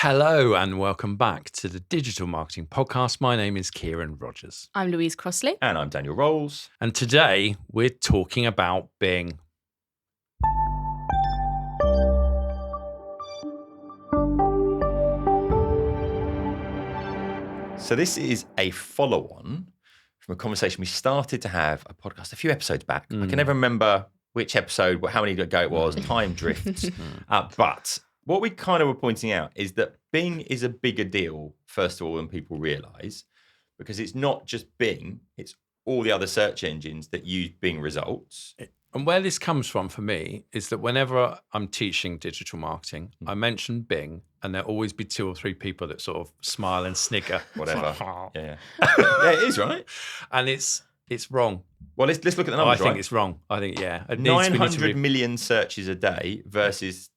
Hello and welcome back to the Digital Marketing Podcast. My name is Ciaran Rogers. I'm Louise Crossley. And I'm Daniel Rolls. And today we're talking about Bing. So this is a follow-on from a conversation we started to have a podcast a few episodes back. I can never remember which episode, how many ago it was, time drifts. But what we kind of were pointing out is that Bing is a bigger deal, first of all, than people realise, because it's not just Bing, it's all the other search engines that use Bing results. And where this comes from for me is that whenever I'm teaching digital marketing, I mention Bing and there'll always be two or three people that sort of smile and snigger. Whatever. Yeah, it is, right? And it's wrong. Well, let's look at the numbers, I think it's wrong. I think, yeah. 900 million searches a day versus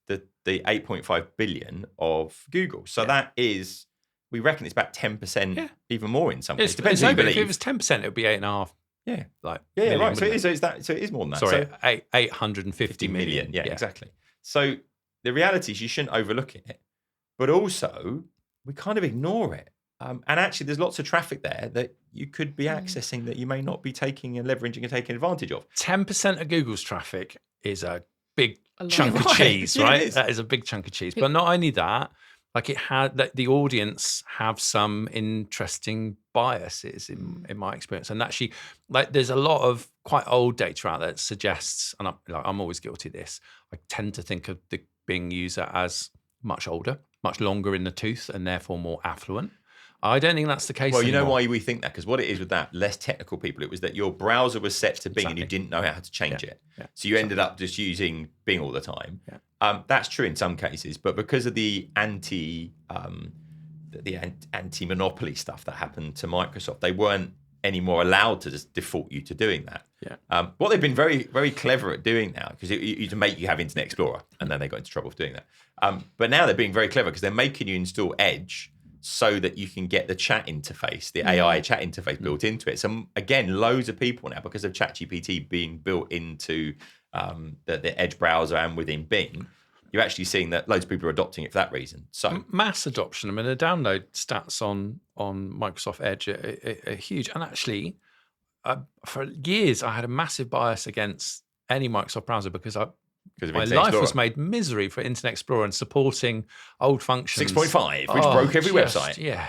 the 8.5 billion of Google. So that is, we reckon it's about 10%, even more in some cases. Depends who you believe. If it was 10%, it would be 8.5. Yeah. Right. So it is more than that. Sorry, 850 million. Yeah, exactly. So the reality is you shouldn't overlook it, but also we kind of ignore it. And actually, there's lots of traffic there that you could be accessing that you may not be taking and leveraging and taking advantage of. 10% of Google's traffic is a big chunk of cheese, right? That is a big chunk of cheese. But not only that, like it had that the audience have some interesting biases in my experience. And actually, like there's a lot of quite old data out there that suggests, and I'm always guilty of this, I tend to think of the Bing user as much older, much longer in the tooth, and therefore more affluent. I don't think that's the case. Well, you anymore. know why we think that? Because what it is with that, less technical people, it was that your browser was set to Bing and you didn't know how to change it. Yeah. So you ended up just using Bing all the time. Yeah. That's true in some cases, but because of the anti-monopoly stuff that happened to Microsoft, they weren't anymore allowed to just default you to doing that. Yeah. What they've been very, very clever at doing now, because it used to make you have Internet Explorer, and then they got into trouble for doing that. But now they're being very clever because they're making you install Edge so that you can get the chat interface, the AI chat interface built into it. So again, loads of people now, because of ChatGPT being built into the Edge browser and within Bing, you're actually seeing that loads of people are adopting it for that reason. So mass adoption. I mean, the download stats on Microsoft Edge are huge. And actually, for years, I had a massive bias against any Microsoft browser because my life was made misery for Internet Explorer and supporting old functions. 6.5, which broke every website. Yeah.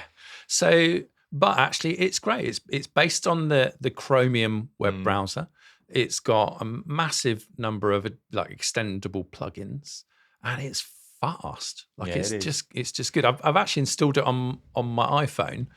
So, but actually, it's great. It's based on the Chromium web browser. It's got a massive number of like extendable plugins, and it's fast. Like it's just good. I've actually installed it on my iPhone,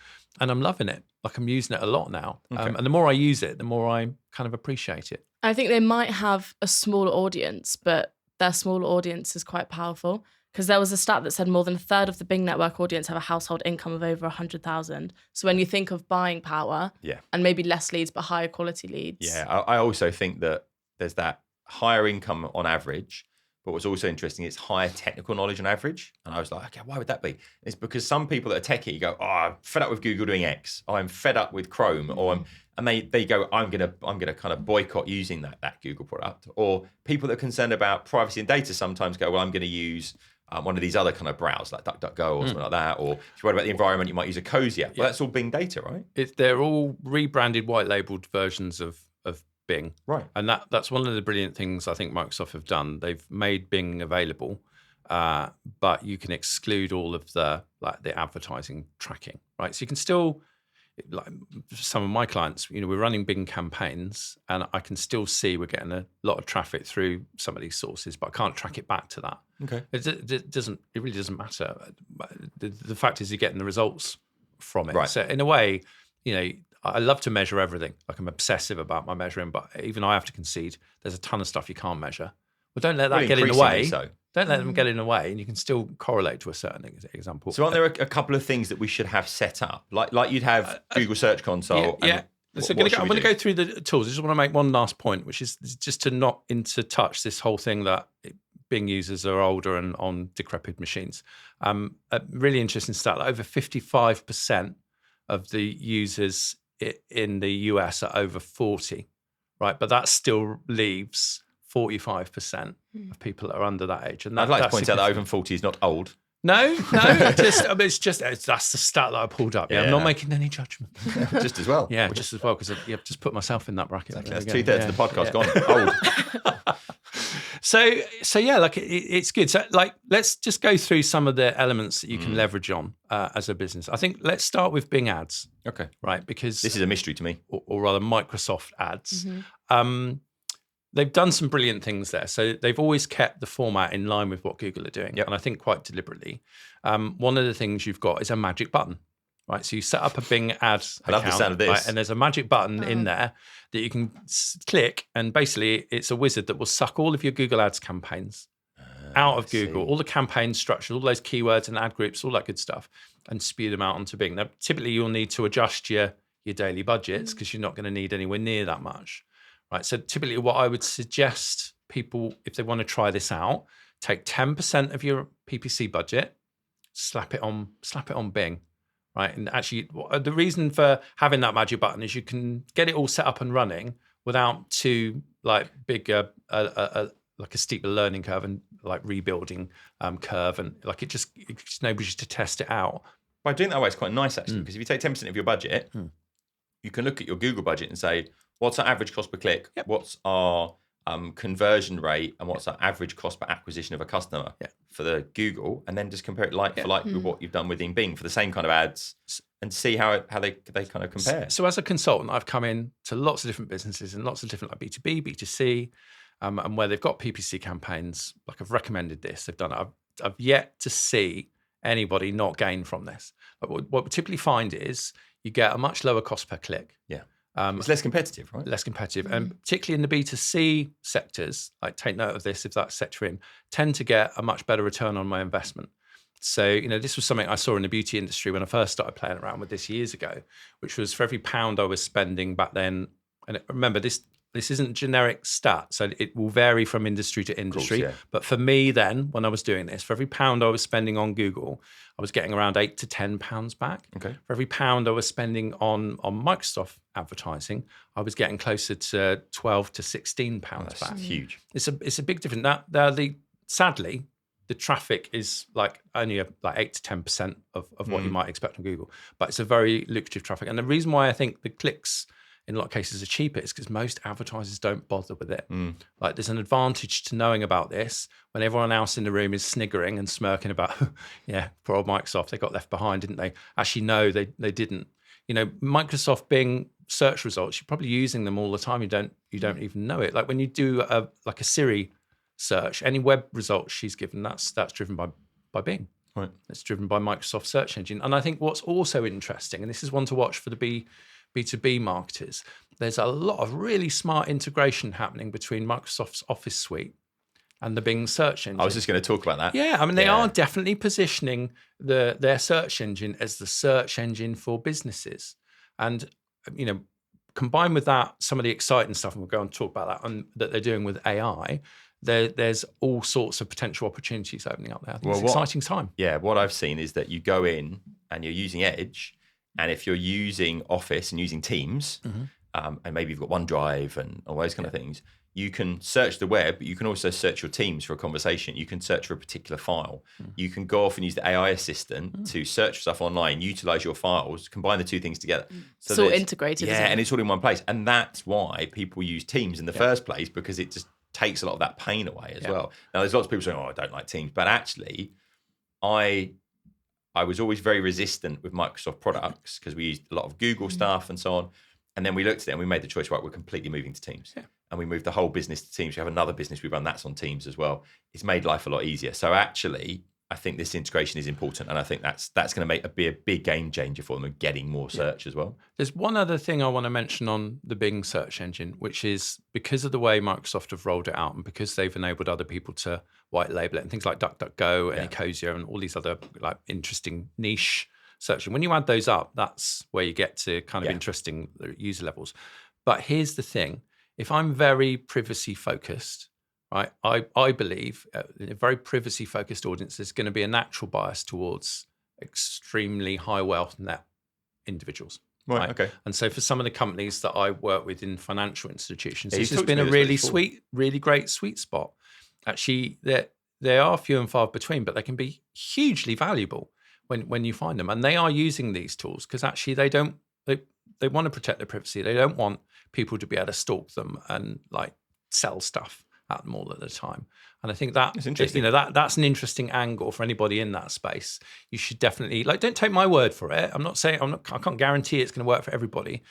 and I'm loving it. Like I'm using it a lot now. Okay. And the more I use it, the more I kind of appreciate it. I think they might have a smaller audience, but their smaller audience is quite powerful, because there was a stat that said more than a third of the Bing network audience have a household income of over 100,000. So when you think of buying power, and maybe less leads but higher quality leads. Yeah, I also think that there's that higher income on average, but what's also interesting is higher technical knowledge on average. And I was like, okay, why would that be? It's because some people that are techie go, I'm fed up with Google doing X. I'm fed up with Chrome, and they go, I'm gonna kind of boycott using that Google product. Or people that are concerned about privacy and data sometimes go, well, I'm going to use one of these other kind of browsers like DuckDuckGo or something like that. Or if you're worried about the environment, you might use a Cozy app. Well, that's all Bing data, right? They're all rebranded, white labeled versions of Bing, right? And that's one of the brilliant things I think Microsoft have done. They've made Bing available, but you can exclude all of the advertising tracking, right? So you can still, like some of my clients, we're running Bing campaigns, and I can still see we're getting a lot of traffic through some of these sources, but I can't track it back to that. Okay, it really doesn't matter. The fact is, you're getting the results from it. Right. So in a way, I love to measure everything. Like I'm obsessive about my measuring, but even I have to concede there's a ton of stuff you can't measure. Well, don't let that get in the way. So. Don't let them get in the way, and you can still correlate to a certain example. So aren't there a couple of things that we should have set up? Like you'd have Google Search Console. Yeah. So I'm going to go through the tools. I just want to make one last point, which is just to not into touch this whole thing that Bing users are older and on decrepit machines. A really interesting stat, over 55% of the users in the US are over 40, right? But that still leaves 45% of people that are under that age. And I'd like to point out that over 40 is not old. No, it's just that's the stat that I pulled up. Yeah, I'm not making any judgment. Just as well. Yeah, just as well because I've just put myself in that bracket. Exactly. That's 2/3 of the podcast gone. Old. So yeah, like it's good. So like, let's just go through some of the elements that you can leverage on as a business. I think let's start with Bing ads. Okay. Right, because this is a mystery to me, or rather, Microsoft ads. They've done some brilliant things there. So they've always kept the format in line with what Google are doing, and I think quite deliberately. One of the things you've got is a magic button. Right, so you set up a Bing ad I love the sound of this. right, and there's a magic button in there that you can click, and basically it's a wizard that will suck all of your Google Ads campaigns out of Google, all the campaign structures, all those keywords and ad groups, all that good stuff, and spew them out onto Bing. Now, typically you'll need to adjust your daily budgets because you're not going to need anywhere near that much. Right, so typically what I would suggest people, if they want to try this out, take 10% of your PPC budget, slap it on Bing. Right, and actually, the reason for having that magic button is you can get it all set up and running without too like big like a steep learning curve and like rebuilding curve, and like it just enables you to test it out. By doing it that way, it's quite nice actually, because if you take 10% of your budget, you can look at your Google budget and say, what's our average cost per click? What's our conversion rate, and what's our average cost per acquisition of a customer for the Google, and then just compare it like for like with what you've done within Bing for the same kind of ads, and see how they kind of compare. So as a consultant, I've come in to lots of different businesses and lots of different like B2B, B2C, and where they've got PPC campaigns. Like I've recommended this, they've done it. I've yet to see anybody not gain from this. But what we typically find is you get a much lower cost per click. Yeah. It's less competitive, right? Less competitive. And particularly in the B2C sectors, like take note of this if that sector in, tend to get a much better return on my investment. So, this was something I saw in the beauty industry when I first started playing around with this years ago, which was for every pound I was spending back then. And remember, this isn't generic stat, so it will vary from industry to industry. Of course, But for me then, when I was doing this, for every pound I was spending on Google, I was getting around £8 to £10 back. Okay. For every pound I was spending on Microsoft advertising, I was getting closer to £12 to £16 That's back. huge. It's a big difference. Sadly, the traffic is like only like 8 to 10% of what you might expect on Google, but it's a very lucrative traffic. And the reason why I think the clicks in a lot of cases are cheaper is because most advertisers don't bother with it. Like there's an advantage to knowing about this when everyone else in the room is sniggering and smirking about, poor old Microsoft, they got left behind, didn't they? Actually, no, they didn't. Microsoft Bing search results, you're probably using them all the time. You don't even know it. Like when you do a Siri search, any web results she's given, that's driven by Bing. Right. It's driven by Microsoft search engine. And I think what's also interesting, and this is one to watch for the B2B marketers, there's a lot of really smart integration happening between Microsoft's Office suite and the Bing search engine. I was just going to talk about that. Yeah, I mean, they are definitely positioning their search engine as the search engine for businesses. And, combined with that, some of the exciting stuff, and we'll go and talk about that, that they're doing with AI, there's all sorts of potential opportunities opening up there. I think it's an exciting time. Yeah, what I've seen is that you go in and you're using Edge, and if you're using Office and using Teams, and maybe you've got OneDrive and all those kind of things, you can search the web, but you can also search your Teams for a conversation. You can search for a particular file. You can go off and use the AI assistant to search for stuff online, utilize your files, combine the two things together. So it's all integrated. Yeah, and it's all in one place. And that's why people use Teams in the first place, because it just takes a lot of that pain away as well. Now, there's lots of people saying, I don't like Teams. But actually, I was always very resistant with Microsoft products because we used a lot of Google stuff and so on. And then we looked at it and we made the choice, right, we're completely moving to Teams. Yeah. And we moved the whole business to Teams. We have another business we run that's on Teams as well. It's made life a lot easier. So actually, I think this integration is important. And I think that's going to be a big game changer for them and getting more search as well. There's one other thing I want to mention on the Bing search engine, which is because of the way Microsoft have rolled it out and because they've enabled other people to white label it and things like DuckDuckGo and Ecosia and all these other like interesting niche searching. When you add those up, that's where you get to kind of interesting user levels. But here's the thing. If I'm very privacy focused, right, I believe in a very privacy focused audience, there's going to be a natural bias towards extremely high wealth net individuals. Right. Okay. And so for some of the companies that I work with in financial institutions, this has been a really great sweet spot. Actually, they are few and far between, but they can be hugely valuable when you find them. And they are using these tools because actually they want to protect their privacy. They don't want people to be able to stalk them and like sell stuff at them all at the time. And I think that's interesting. That's an interesting angle for anybody in that space. You should definitely don't take my word for it. I'm not saying I can't guarantee it's going to work for everybody,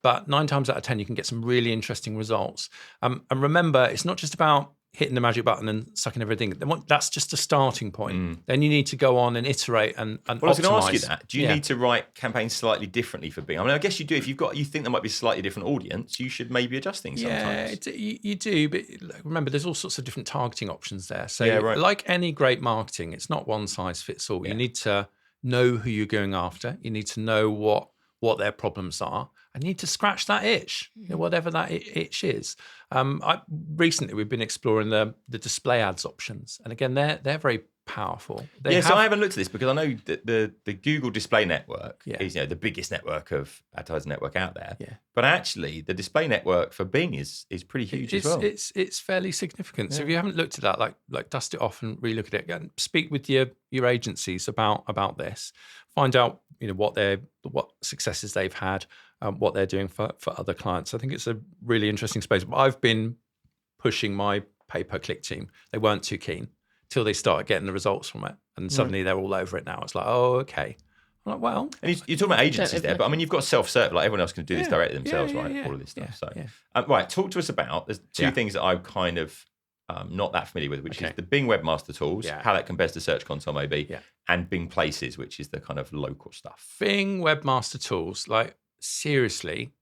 but 9 times out of 10 you can get some really interesting results. And remember, it's not just about hitting the magic button and sucking everything. That's just a starting point. Then you need to go on and iterate and optimize. Well, I was going to ask you that. Do you need to write campaigns slightly differently for Bing? I mean, I guess you do. If you think there might be a slightly different audience, you should maybe adjust things sometimes. Yeah, you do. But remember, there's all sorts of different targeting options there. So like any great marketing, it's not one size fits all. You need to know who you're going after. You need to know what their problems are. I need to scratch that itch, whatever that itch is. Recently, we've been exploring the display ads options, and again, they're very powerful. So I haven't looked at this because I know that the Google Display Network is the biggest network of advertising network out there. Yeah. But actually, the display network for Bing is pretty huge as well. It's fairly significant. So if you haven't looked at that, like dust it off and relook at it again. Speak with your agencies about this. Find out what successes they've had. What they're doing for other clients. I think it's a really interesting space. I've been pushing my pay-per-click team. They weren't too keen till they started getting the results from it. And suddenly they're all over it now. It's like, oh, okay. I'm like, well. And you're talking about agencies there, but I mean, you've got self-serve. Like everyone else can do this directly themselves, right? All of this stuff. Right, talk to us about, there's two things that I'm kind of not that familiar with, which is the Bing Webmaster Tools, how that compares to Search Console maybe, and Bing Places, which is the kind of local stuff. Bing Webmaster Tools, seriously,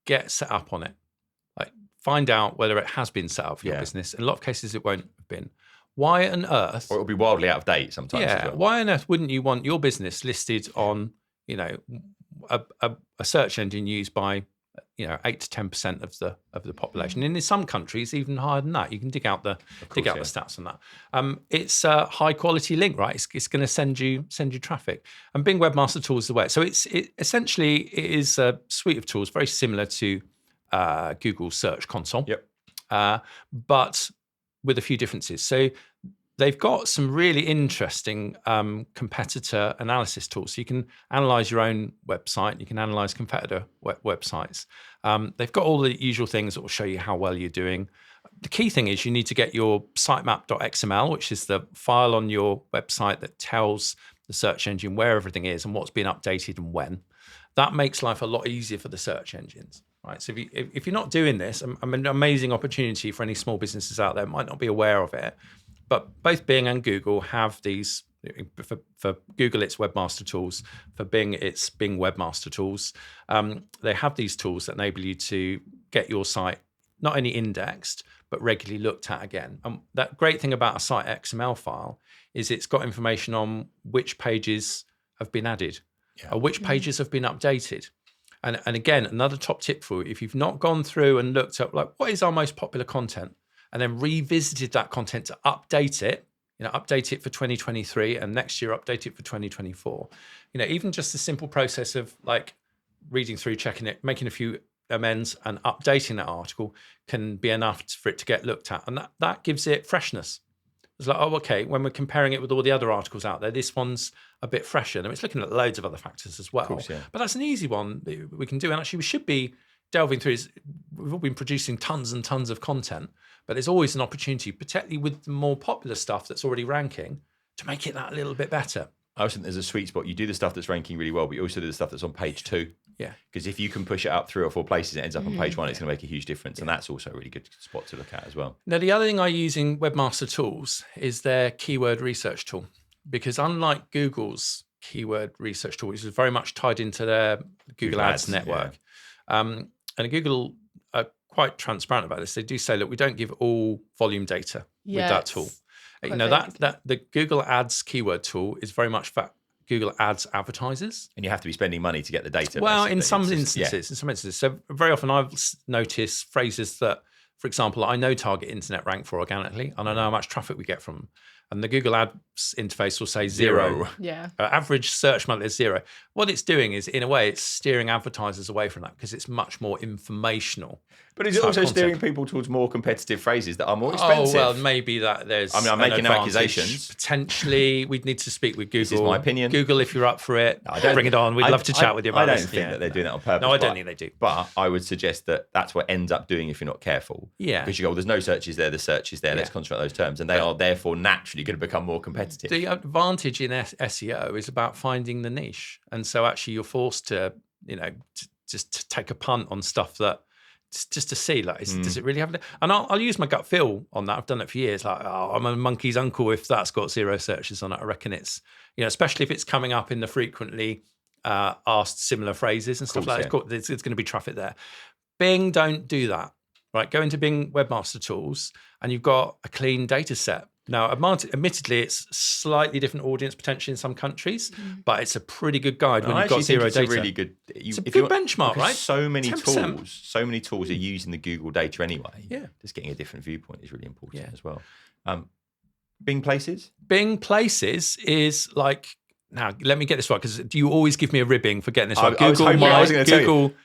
get set up on it. Find out whether it has been set up for your business. In a lot of cases, it won't have been. Why on earth? Or it'll be wildly out of date sometimes. Yeah. As well. Why on earth wouldn't you want your business listed on, a search engine used by, 8 to 10% of the population, and in some countries even higher than that. You can dig out the stats on that. It's a high quality link, right? It's going to send you traffic, and Bing Webmaster Tools is the way. So it is a suite of tools very similar to Google Search Console, but with a few differences. So they've got some really interesting competitor analysis tools. So you can analyze your own website. You can analyze competitor websites. They've got all the usual things that will show you how well you're doing. The key thing is you need to get your sitemap.xml, which is the file on your website that tells the search engine where everything is and what's been updated and when. That makes life a lot easier for the search engines. Right, so if you're not doing this, an amazing opportunity for any small businesses out there might not be aware of it, but both Bing and Google have these. For Google, it's Webmaster Tools. For Bing, it's Bing Webmaster Tools. They have these tools that enable you to get your site not only indexed, but regularly looked at again. And that great thing about a site XML file is it's got information on which pages have been added or which pages have been updated. And again, another top tip for you, if you've not gone through and looked up what is our most popular content and then revisited that content to update it, update it for 2023 and next year update it for 2024. Even just the simple process of reading through, checking it, making a few amends and updating that article can be enough for it to get looked at. And that gives it freshness. It's like, oh, okay, when we're comparing it with all the other articles out there, this one's a bit fresher. And it's looking at loads of other factors as well. Of course, but that's an easy one that we can do. And actually, we should be delving through. We've all been producing tons and tons of content, but there's always an opportunity, particularly with the more popular stuff that's already ranking, to make it that little bit better. I always think there's a sweet spot. You do the stuff that's ranking really well, but you also do the stuff that's on page 2. Yeah. Because if you can push it up 3 or 4 places, it ends up on page 1, it's going to make a huge difference. And that's also a really good spot to look at as well. Now, the other thing I use in Webmaster Tools is their keyword research tool. Because unlike Google's keyword research tool, which is very much tied into their Google Ads network, and Google are quite transparent about this. They do say, look, we don't give all volume data with that tool. That the Google Ads keyword tool is very much for Google Ads advertisers, and you have to be spending money to get the data. Well, in some instances, so very often I've noticed phrases that, for example, I know target internet rank for organically, and I know how much traffic we get from. and the Google Ads interface will say 0. Yeah. Average search month is 0. What it's doing is, in a way, it's steering advertisers away from that because it's much more informational. But is it also steering people towards more competitive phrases that are more expensive? Oh, well, maybe that there's. I'm making accusations. Potentially, we'd need to speak with Google. This is my opinion. Google, if you're up for it, bring it on. We'd love to chat with you about this. I this. don't think that they're doing that on purpose. No, I don't think they do. But I would suggest that that's what ends up doing if you're not careful. Yeah. Because you go, well, there's no searches there, the search is there, let's concentrate on those terms. And they are therefore naturally going to become more competitive. The advantage in SEO is about finding the niche. And so actually you're forced to, just to take a punt on stuff that, just to see, does it really have it? And I'll use my gut feel on that. I've done it for years. I'm a monkey's uncle if that's got 0 searches on it. I reckon it's, especially if it's coming up in the frequently asked similar phrases and stuff like that. It's going to be traffic there. Bing don't do that, right? Go into Bing Webmaster Tools and you've got a clean data set. Now, admittedly, it's slightly different audience potentially in some countries, but it's a pretty good guide when you've got 0 data. It's a really good. It's a good benchmark, right? So many 10%. tools are using the Google data anyway. Yeah, just getting a different viewpoint is really important as well. Bing Places. Bing Places is like. Now, let me get this right, because do you always give me a ribbing for getting this right?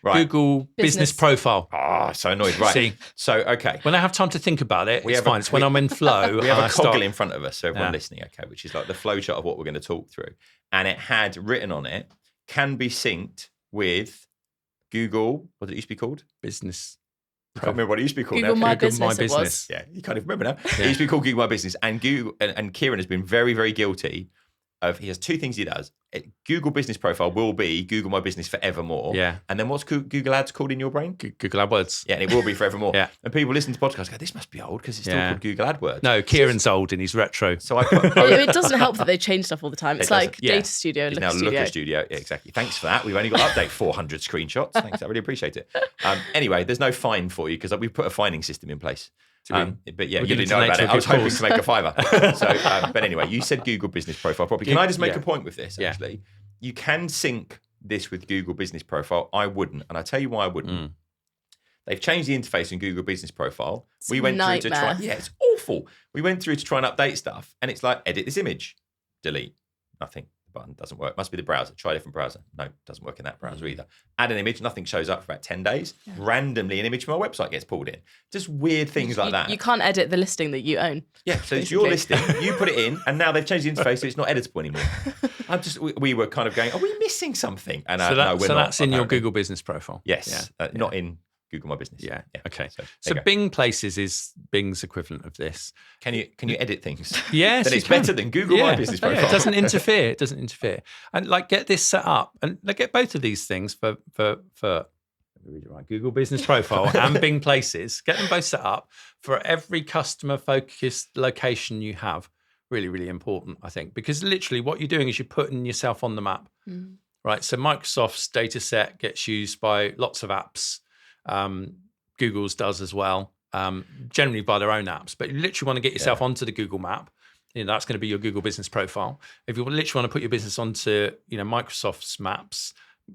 Google business profile. Oh, so annoyed. Right. See? So, okay. When I have time to think about it, it's fine. It's when I'm in flow. We have a coggle in front of us, so everyone listening, okay, which is like the flow chart of what we're going to talk through. And it had written on it, can be synced with Google, what did it used to be called? Business. I can't remember what it used to be called Google now. My Business. Yeah, you can't even remember now. It used to be called Google My Business. And Ciaran has been very, very guilty of, he has two things he does. Google Business Profile will be Google My Business forevermore. Yeah. And then what's Google Ads called in your brain? Google AdWords. Yeah, and it will be forevermore. Yeah. And people listen to podcasts go, this must be old because it's still called Google AdWords. No, Kieran's old and he's retro. So it doesn't help that they change stuff all the time. It's like Data Studio and Looker Studio. Looker Studio. Yeah, exactly. Thanks for that. We've only got to update 400 screenshots. Thanks. I really appreciate it. Anyway, there's no fine for you because we've put a fining system in place. But yeah, you didn't know about it. I was hoping to make a fiver. So, but anyway, you said Google Business Profile properly. Can I just make a point with this, actually? You can sync this with Google Business Profile. I wouldn't. And I'll tell you why I wouldn't. They've changed the interface in Google Business Profile. We went through to try. Yeah, it's awful. We went through to try and update stuff. And it's like, edit this image. Delete. Nothing. Button doesn't work. Must be the browser. Try a different browser. No, doesn't work in that browser either. Add an image, nothing shows up for about 10 days. Yeah. Randomly, an image from our website gets pulled in. Just weird things like that. You can't edit the listing that you own. Yeah, so it's your listing. You put it in, and now they've changed the interface, so it's not editable anymore. We were kind of going, are we missing something? And no, we're not. So that's in your Google Business Profile? Yes, not in Google My Business. Yeah. Okay. So Bing Places is Bing's equivalent of this. Can you edit things? Yes. Then it's better than Google My Business Profile. It doesn't interfere. And get this set up, and get both of these things for let me read it right. Google Business Profile and Bing Places. Get them both set up for every customer focused location you have. Really, really important, I think, because literally what you're doing is you're putting yourself on the map, right? So Microsoft's data set gets used by lots of apps. Google's does as well, generally by their own apps. But you literally want to get yourself onto the Google map. That's going to be your Google Business Profile. If you literally want to put your business onto, Microsoft's maps,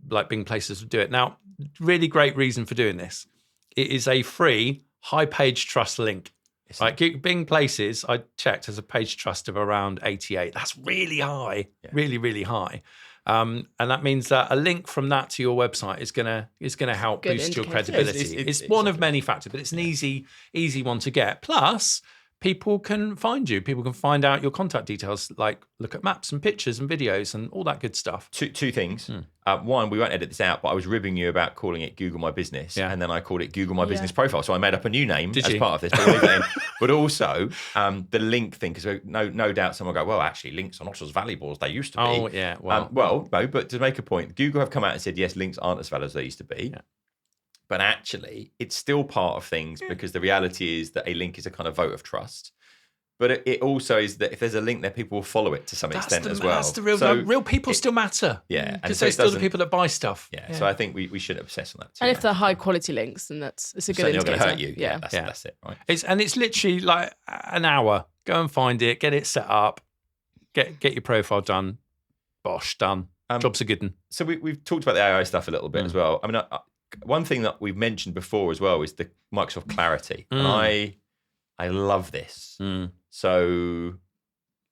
like Bing Places will do it. Now, really great reason for doing this. It is a free high page trust link. Right, Bing Places, I checked, has a page trust of around 88. That's really high, really, really high. And that means that a link from that to your website is gonna help boost your credibility. It's one of many factors, but it's an easy one to get. Plus, people can find you. People can find out your contact details, like look at maps and pictures and videos and all that good stuff. Two things. One, we won't edit this out, but I was ribbing you about calling it Google My Business, and then I called it Google My Business Profile. So I made up a new name part of this. But also the link thing, because no doubt someone will go, well, actually, links are not as valuable as they used to be. Oh, yeah. No, but to make a point, Google have come out and said, yes, links aren't as valuable as they used to be. Yeah. But actually, it's still part of things because the reality is that a link is a kind of vote of trust. But it also is that if there's a link there, people will follow it to some extent as well. That's the real people still matter. Yeah. Because they're still the people that buy stuff. Yeah. So I think we shouldn't obsess on that too And if they're high quality links, then it's a good indicator. Not going to hurt you. Yeah. That's it. Right. It's literally like an hour. Go and find it, get it set up, get your profile done. Bosh, done. Job's a good one. So we've talked about the AI stuff a little bit as well. I mean, one thing that we've mentioned before as well is the Microsoft Clarity. And I love this. So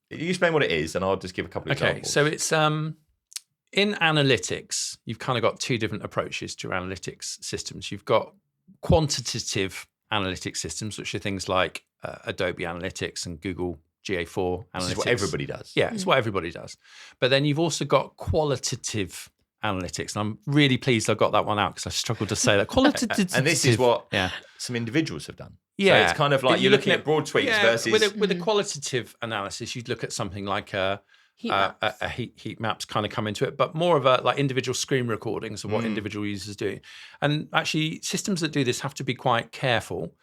You explain what it is, and I'll just give a couple of examples. So it's in analytics, you've kind of got two different approaches to analytics systems. You've got quantitative analytics systems, which are things like Adobe Analytics and Google GA4 Analytics. This is what everybody does. Yeah, it's what everybody does. But then you've also got qualitative analytics. And I'm really pleased I got that one out because I struggled to say that. Qualitative. And this is what some individuals have done. Yeah. So it's kind of like you're looking at broad tweaks versus... With a qualitative analysis, you'd look at something like heat maps kind of come into it, but more of a like individual screen recordings of what individual users do. And actually, systems that do this have to be quite careful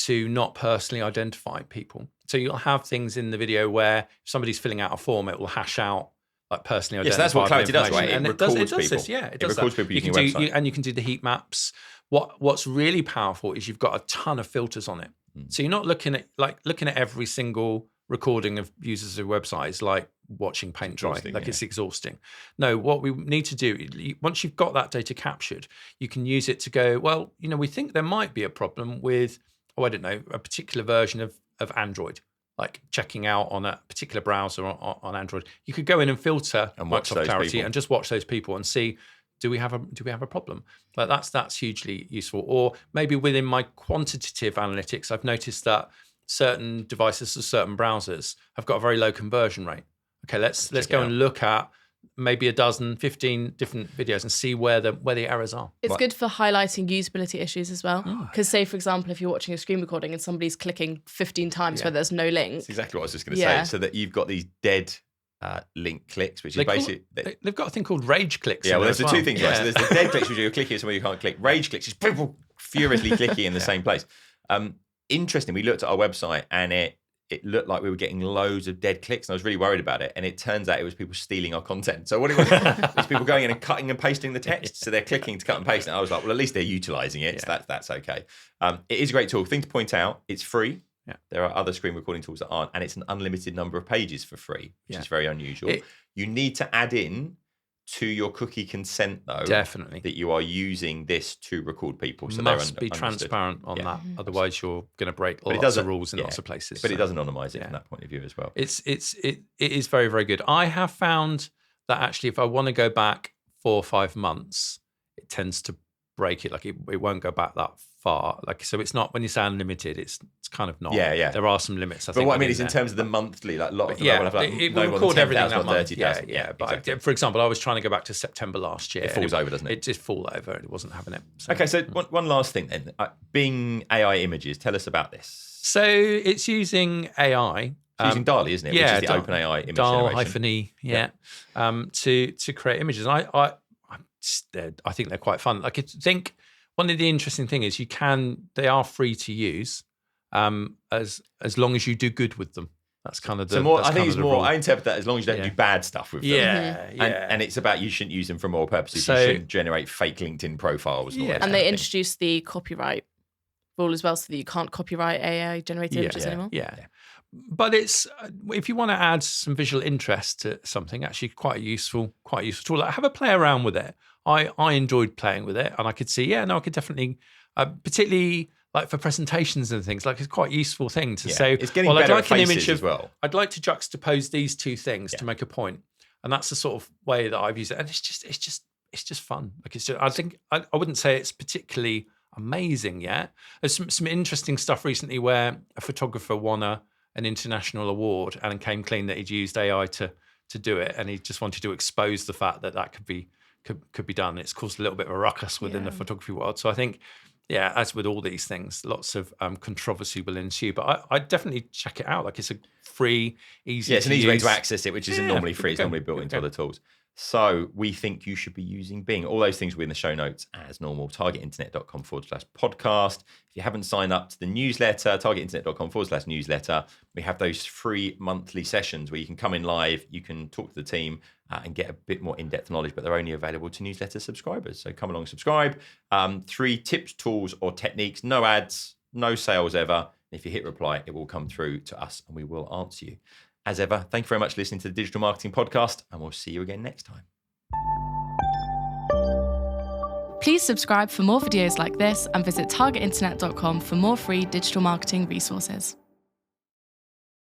to not personally identify people. So you'll have things in the video where if somebody's filling out a form, it will hash out like personally identified. Yes, that's what Clarity does, right? And it does this, yeah. It records people using your website. And you can do the heat maps. What's really powerful is you've got a ton of filters on it. So you're not looking at every single recording of users of websites like watching paint dry. It's exhausting. No, what we need to do, once you've got that data captured, you can use it to go, well, we think there might be a problem with, a particular version of Android, like checking out on a particular browser on Android. You could go in and filter and watch Microsoft Clarity people. And just watch those people and see, do we have a problem? Like that's hugely useful. Or maybe within my quantitative analytics, I've noticed that certain devices or certain browsers have got a very low conversion rate. Okay, let's go and look at maybe 15 different videos and see where the errors are. It's good for highlighting usability issues as well. Because say, for example, if you're watching a screen recording and somebody's clicking 15 times where there's no link. That's exactly what I was just going to say. So that you've got these dead link clicks, which is basically... They've got a thing called rage clicks. Yeah, well, there's the two things, right? So there's the dead clicks, which you're clicking somewhere you can't click. Rage clicks is people furiously clicking in the same place. Interesting, we looked at our website and it looked like we were getting loads of dead clicks, and I was really worried about it. And it turns out it was people stealing our content. So what it was people going in and cutting and pasting the text. So they're clicking to cut and paste. And I was like, well, at least they're utilizing it. So that's okay. It is a great tool. Thing to point out, it's free. Yeah. There are other screen recording tools that aren't, and it's an unlimited number of pages for free, which is very unusual. You need to add in to your cookie consent, though, definitely, that you are using this to record people. So must be transparent on that. Otherwise, you're going to break lots of rules in lots of places. But it does anonymize it from that point of view as well. It is very, very good. I have found that actually, if I want to go back 4 or 5 months, it tends to break it. Like it won't go back that far. Like so, it's not when you say unlimited. It's kind of not. Yeah. There are some limits. But what I mean is in terms of the monthly, like a lot of them will have like it will record everything that month. 30,000. Yeah. But exactly. For example, I was trying to go back to September last year. It falls over, doesn't it? It just fall over. It wasn't having it. So, okay, so one last thing then. Bing AI images. Tell us about this. So it's using AI. It's using DALL-E, isn't it? Yeah, which is the OpenAI image DALL-E. To create images. And I think they're quite fun. Like I think one of the interesting things is they are free to use as long as you do good with them. That's kind of the. So I think it's more. I interpret that as long as you don't do bad stuff with them. Yeah. And it's about you shouldn't use them for moral purposes. You shouldn't generate fake LinkedIn profiles. And they introduced the copyright rule as well, so that you can't copyright AI generated images anymore. Yeah. But it's if you want to add some visual interest to something, actually quite a useful tool. Like, have a play around with it. I enjoyed playing with it, and I could see, I could definitely, particularly like for presentations and things, like it's quite a useful thing to say. It's getting better at faces an image as well. I'd like to juxtapose these two things to make a point, and that's the sort of way that I've used it. And it's just fun. Like I wouldn't say it's particularly amazing yet. There's some interesting stuff recently where a photographer won an international award and came clean that he'd used AI to do it, and he just wanted to expose the fact that could be done. It's caused a little bit of a ruckus within the photography world. So I think, as with all these things, lots of controversy will ensue. But I definitely check it out. Like it's a free, easy. Yeah, it's an easy way to access it, which isn't normally free. It's normally built into other tools. So we think you should be using Bing. All those things will be in the show notes as normal. targetinternet.com/podcast. If you haven't signed up to the newsletter, targetinternet.com/newsletter, we have those free monthly sessions where you can come in live, you can talk to the team and get a bit more in-depth knowledge, but they're only available to newsletter subscribers. So come along, subscribe. 3 tips, tools, or techniques, no ads, no sales ever. If you hit reply, it will come through to us and we will answer you. As ever, thank you very much for listening to the Digital Marketing Podcast, and we'll see you again next time. Please subscribe for more videos like this and visit targetinternet.com for more free digital marketing resources.